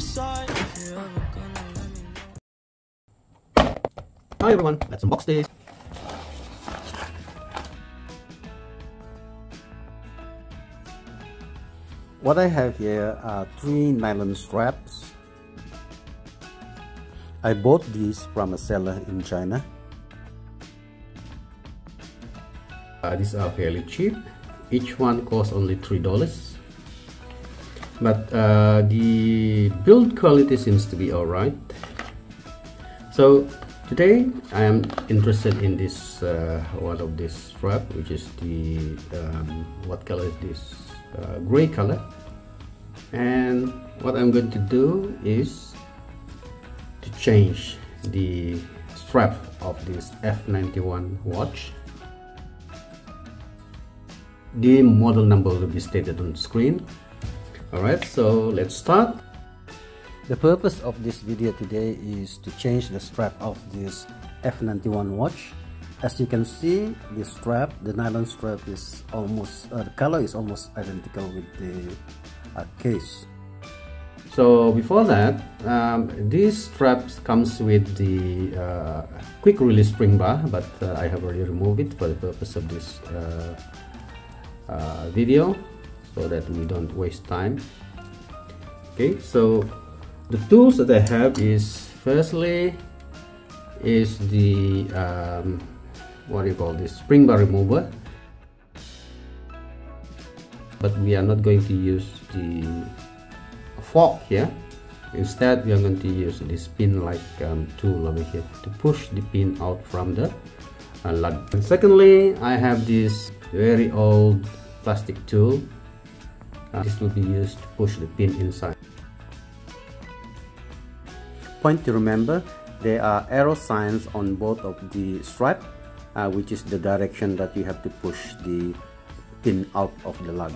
decide if you're ever gonna let me know. Hi everyone, let's unbox this. What I have here are 3 nylon straps. I bought these from a seller in China. These are fairly cheap. Each one costs only $3. But the build quality seems to be alright. So today I am interested in this one of this strap, which is the what color is this? Gray color. And what I'm going to do is to change the strap of this F-91 watch. The model number will be stated on screen. Alright, so let's start. The purpose of this video today is to change the strap of this F-91 watch. As you can see, the strap, the nylon strap is almost, the color is almost identical with the case. So before that, this strap comes with the quick release spring bar, but I have already removed it for the purpose of this video, so that we don't waste time. Okay, so the tools that I have is, firstly is the what do you call this, spring bar remover, but we are not going to use the fork here. Instead, we are going to use this pin like tool over here to push the pin out from the lug. And secondly, I have this very old plastic tool. This will be used to push the pin inside. Point to remember, there are arrow signs on both of the strap, which is the direction that you have to push the pin out of the lug.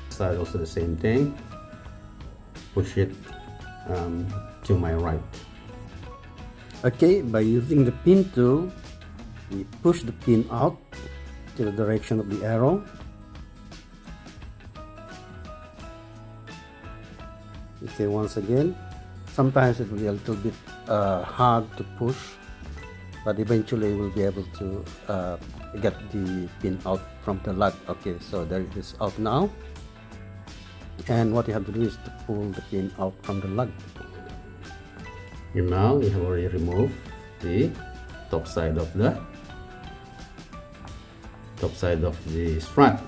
Side also the same thing. Push it to my right. Okay, by using the pin tool, we push the pin out to the direction of the arrow. Okay, once again, sometimes it will be a little bit hard to push, but eventually we'll be able to get the pin out from the lug. Okay, so there it is out now. And what you have to do is to pull the pin out from the lug. Here now we have already removed the top side of the strap.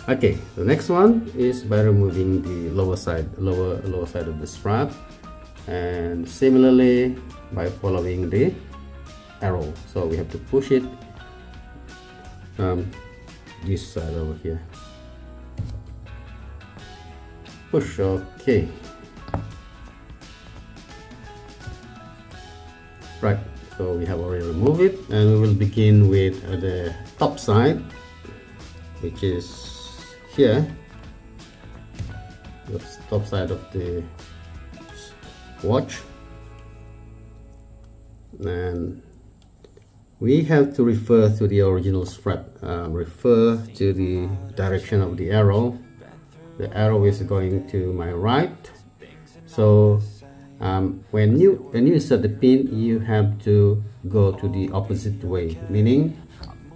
Okay, the next one is by removing the lower side of the strap, and similarly by following the arrow. So we have to push it this side over here. Push. Okay, right, so we have already removed it, and we will begin with the top side, which is here, the top side of the watch. And we have to refer to the original strap, refer to the direction of the arrow. The arrow is going to my right, so when you insert the pin, you have to go to the opposite way, meaning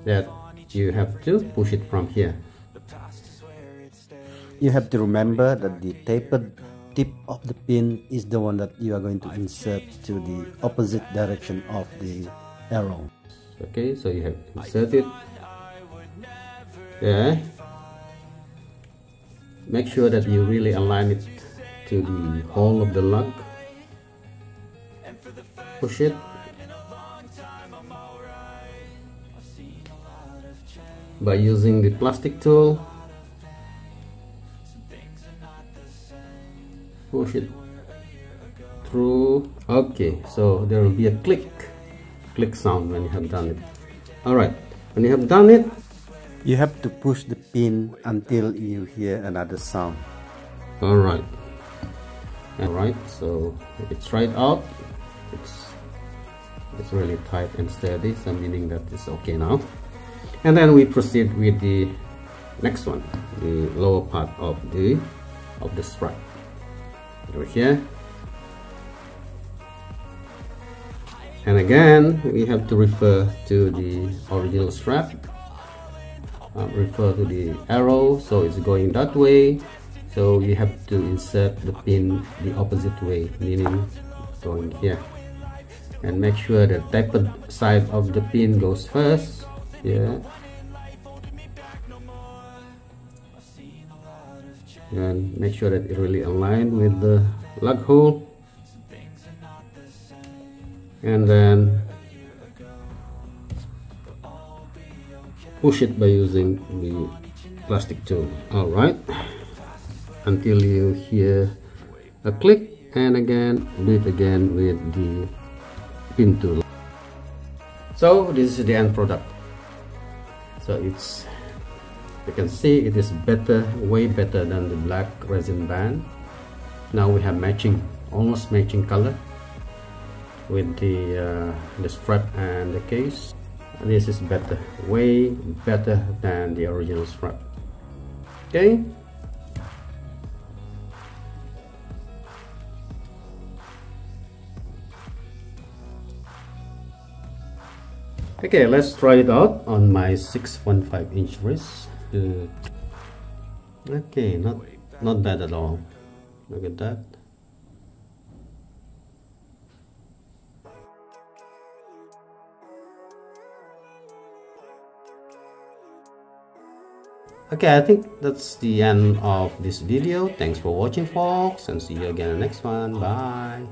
that you have to push it from here. You have to remember that the tapered tip of the pin is the one that you are going to insert to the opposite direction of the arrow. Okay, so you have to insert it there. Make sure that you really align it to the hole of the lug. Push it. By using the plastic tool, push it through. Okay, so there will be a click sound when you have done it. Alright, when you have done it, you have to push the pin until you hear another sound. Alright, so it's right out. It's really tight and steady, so meaning that it's okay now. And then we proceed with the next one, the lower part of the strap over here. And again, we have to refer to the original strap, refer to the arrow, so it's going that way, so you have to insert the pin the opposite way, meaning going here, and make sure the tapered side of the pin goes first. Yeah, and make sure that it really aligned with the lug hole, and then push it by using the plastic tool. All right, until you hear a click, and again do it again with the pin tool. So this is the end product. So it's, you can see it is better, way better than the black resin band. Now we have matching, almost matching color with the strap and the case. This is better, way better than the original strap. Okay. Okay, let's try it out on my 6.5-inch wrist. Okay, not bad at all. Look at that. Okay, I think that's the end of this video. Thanks for watching, folks, and see you again in the next one. Bye.